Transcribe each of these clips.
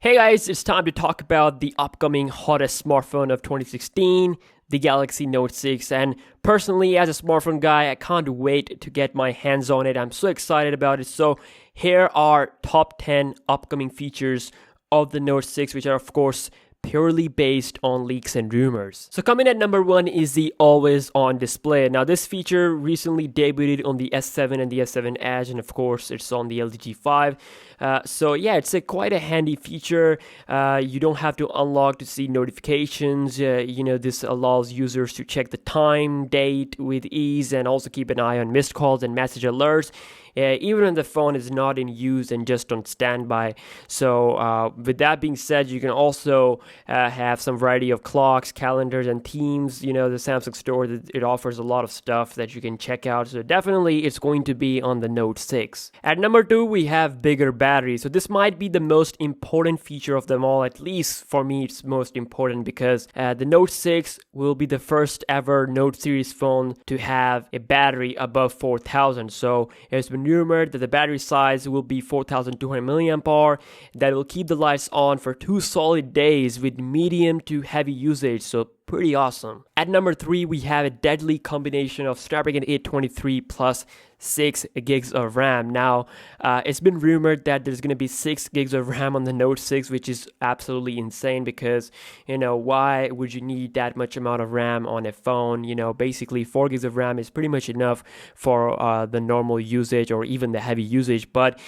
Hey guys, it's time to talk about the upcoming hottest smartphone of 2016, the Galaxy Note 6. And personally, as a smartphone guy, I can't wait to get my hands on it. I'm so excited about it. So here are top 10 upcoming features of the Note 6, which are of course purely based on leaks and rumors. So coming at number 1 is the always on display. Now this feature recently debuted on the S7 and the S7 Edge, and of course it's on the LG G5. So yeah, it's quite a handy feature. You don't have to unlock to see notifications. This allows users to check the time, date with ease, and also keep an eye on missed calls and message alerts. Even when the phone is not in use and just on standby. So with that being said, you can also have some variety of clocks, calendars, and themes. The Samsung store, it offers a lot of stuff that you can check out. So definitely it's going to be on the Note 6. At number 2, we have bigger battery. So this might be the most important feature of them all. At least for me, it's most important because the Note 6 will be the first ever Note series phone to have a battery above 4,000. So it's been rumored that the battery size will be 4,200 mAh that will keep the lights on for 2 solid days with medium to heavy usage. So pretty awesome. At number 3, we have a deadly combination of Snapdragon 823 plus 6 gigs of RAM. Now, it's been rumored that there's going to be 6 gigs of RAM on the Note 6, which is absolutely insane because, why would you need that much amount of RAM on a phone? Basically 4 gigs of RAM is pretty much enough for the normal usage or even the heavy usage. But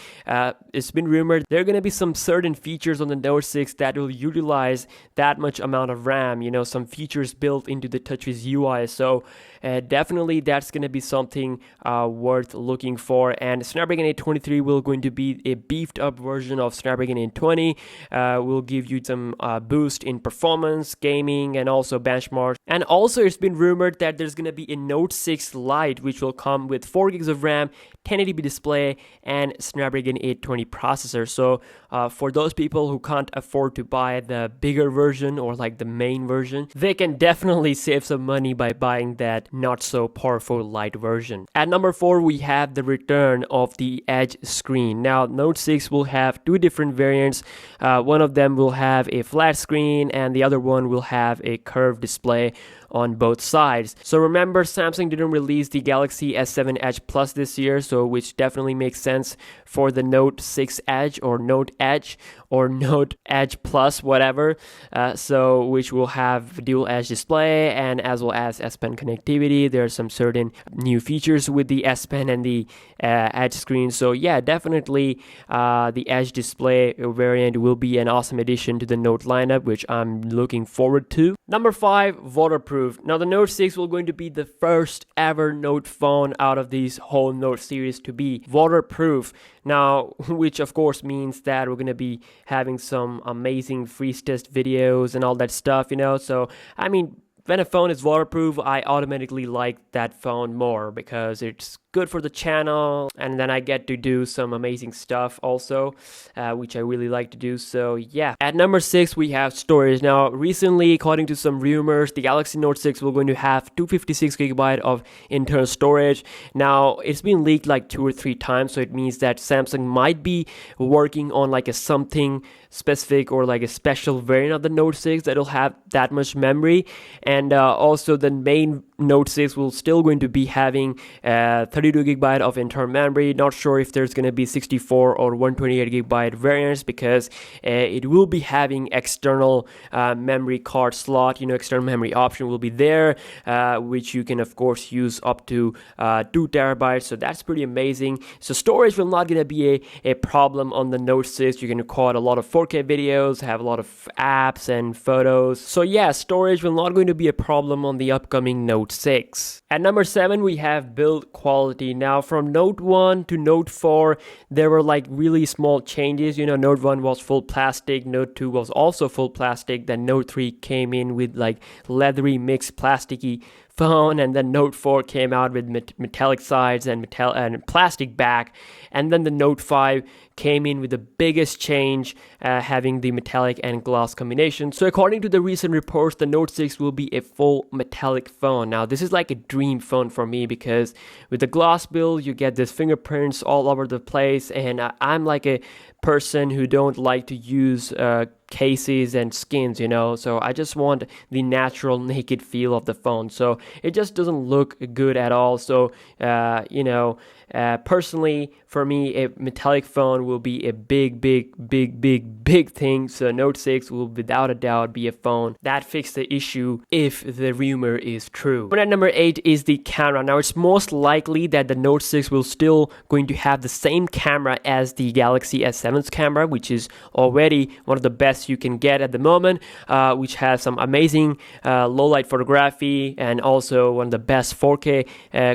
it's been rumored there are going to be some certain features on the Note 6 that will utilize that much amount of RAM, some features built into the TouchWiz UI. So definitely that's going to be something worth looking for. And Snapdragon 823 will going to be a beefed up version of Snapdragon 820. Will give you some boost in performance, gaming, and also benchmarks. And also it's been rumored that there's going to be a Note 6 Lite which will come with 4 gigs of RAM, 1080p display, and Snapdragon 820 processor. So for those people who can't afford to buy the bigger version or like the main version, they can definitely save some money by buying that not so powerful Lite version. At number 4, we have the return of the Edge screen. Now Note 6 will have 2 different variants. One of them will have a flat screen and the other one will have a curved display on both sides. So remember, Samsung didn't release the Galaxy S7 Edge Plus this year, so which definitely makes sense for the Note 6 Edge or Note Edge or Note Edge Plus, whatever. So which will have dual edge display and as well as S Pen connectivity. There are some certain new features with the S Pen and the Edge screen. So yeah, definitely the Edge display variant will be an awesome addition to the Note lineup, which I'm looking forward to. Number 5, waterproof. Now the Note 6 will going to be the first ever Note phone out of this whole Note series to be waterproof. Now, which of course means that we're going to be having some amazing freeze test videos and all that stuff, So, when a phone is waterproof, I automatically like that phone more because it's good for the channel, and then I get to do some amazing stuff also, which I really like to do. So yeah. At number 6, we have storage. Now recently, according to some rumors, the Galaxy Note 6 will going to have 256GB of internal storage. Now it's been leaked like 2 or 3 times, so it means that Samsung might be working on like a something specific or like a special variant of the Note 6 that'll have that much memory. And also the main Note 6 will still going to be having 32GB of internal memory. Not sure if there's going to be 64 or 128GB variants because it will be having external memory card slot. External memory option will be there, which you can of course use up to 2TB. So that's pretty amazing. So storage will not going to be a problem on the Note 6. You can record a lot of 4K videos, have a lot of apps and photos. So yeah, storage will not going to be a problem on the upcoming Note 6. At number 7, we have build quality. Now from Note 1 to Note 4, there were like really small changes. Note 1 was full plastic, Note 2 was also full plastic, then Note 3 came in with like leathery mixed plasticky phone, and then Note 4 came out with metallic sides and plastic back, and then the Note 5 came in with the biggest change, having the metallic and glass combination. So according to the recent reports, the Note 6 will be a full metallic phone. Now this is like a dream phone for me, because with the glass build you get this fingerprints all over the place, and I'm like a person who don't like to use cases and skins, so I just want the natural naked feel of the phone. So it just doesn't look good at all. So personally for me, a metallic phone will be a big thing. So Note 6 will without a doubt be a phone that fixes the issue if the rumor is true. But at number 8 is the camera. Now it's most likely that the Note 6 will still going to have the same camera as the Galaxy S7's camera, which is already one of the best you can get at the moment, which has some amazing low light photography and also one of the best 4K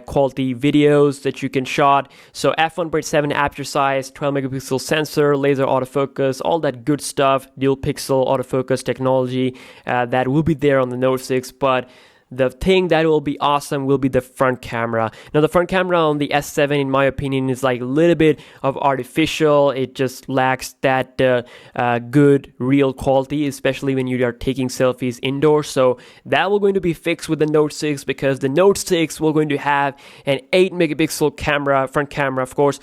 quality videos that you can shot. So f1.7 aperture size, 12 megapixel sensor, laser autofocus, all that good stuff, dual pixel autofocus technology that will be there on the Note 6. But the thing that will be awesome will be the front camera. Now the front camera on the S7, in my opinion, is like a little bit of artificial. It just lacks that good real quality, especially when you are taking selfies indoors. So that will going to be fixed with the Note 6, because the Note 6 will going to have an 8 megapixel camera, front camera of course,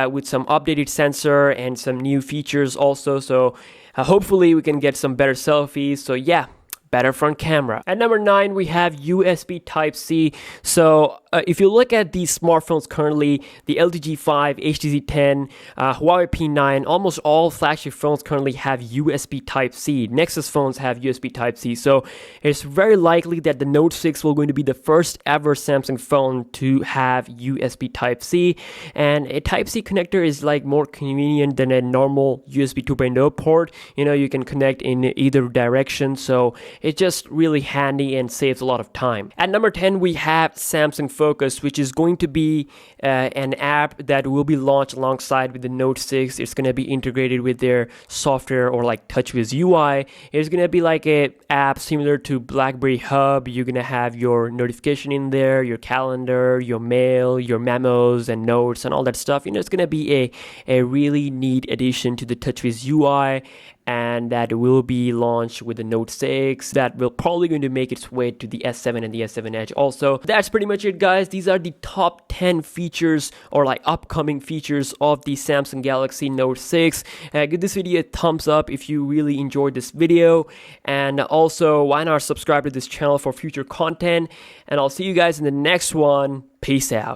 with some updated sensor and some new features also. So hopefully we can get some better selfies. So yeah, better front camera. At number 9, we have USB Type-C. So if you look at these smartphones currently, the LG G5, HTC 10, Huawei P9, almost all flagship phones currently have USB Type-C. Nexus phones have USB Type-C. So it's very likely that the Note 6 will going to be the first ever Samsung phone to have USB Type-C. And a Type-C connector is like more convenient than a normal USB 2.0 port. You can connect in either direction. So it's just really handy and saves a lot of time. At number 10, we have Samsung Focus, which is going to be an app that will be launched alongside with the Note 6. It's going to be integrated with their software, or like TouchWiz UI. It's going to be like a app similar to BlackBerry Hub. You're going to have your notification in there, your calendar, your mail, your memos and notes and all that stuff. It's going to be a really neat addition to the TouchWiz UI, and that will be launched with the Note 6. That will probably going to make its way to the S7 and the S7 Edge also. That's pretty much it, guys. These are the top 10 features, or like upcoming features, of the Samsung Galaxy Note 6. Give this video a thumbs up if you really enjoyed this video, and also why not subscribe to this channel for future content. And I'll see you guys in the next one. Peace out.